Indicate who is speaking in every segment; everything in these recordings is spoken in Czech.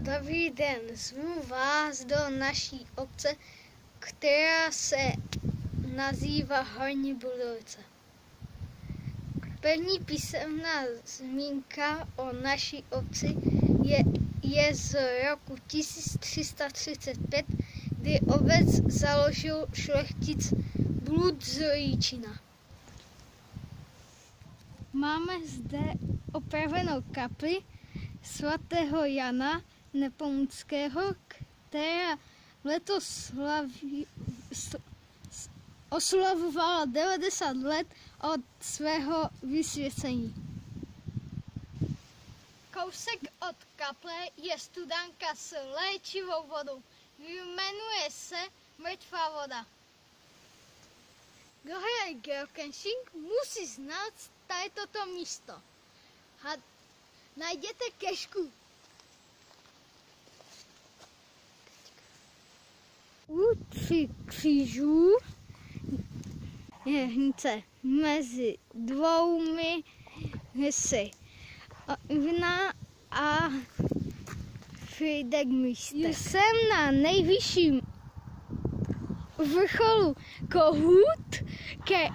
Speaker 1: Dobrý den, zvu vás do naší obce, která se nazývá Horní Budovice. První písemná zmínka o naší obci je z roku 1335, kdy obec založil šlechtic Blud z Jičína. Máme zde opravenou kapli svatého Jana Nepomuckého, která letos oslavovala 90 let od svého vysvěcení. Kousek od kaple je studanka s léčivou vodou. Jmenuje se Mrtvá voda. Kdo hraje geocaching, musí znát tady toto místo. Najděte kešku. U Tří křížů je hranice mezi dvoumi hesy. Vina a Friedek-místek. Jsem na nejvyšším vrcholu Kohut, který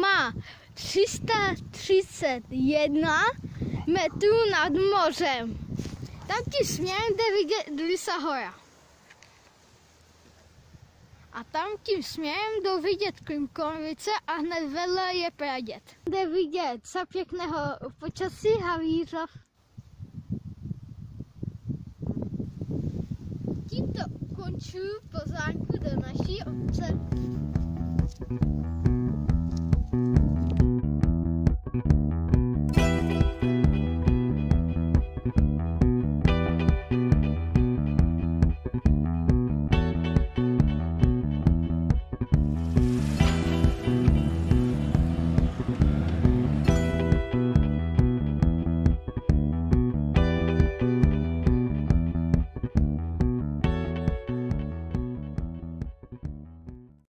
Speaker 1: má 331 metrů nad mořem. Tam tím směrem jde vidět Lisa hora. A tam tím směrem jdou vidět Klimkonovice a hned vedle je Praděd. Jde vidět za pěkného počasí Havířov. Tímto ukončuji pozvánku do naší obce.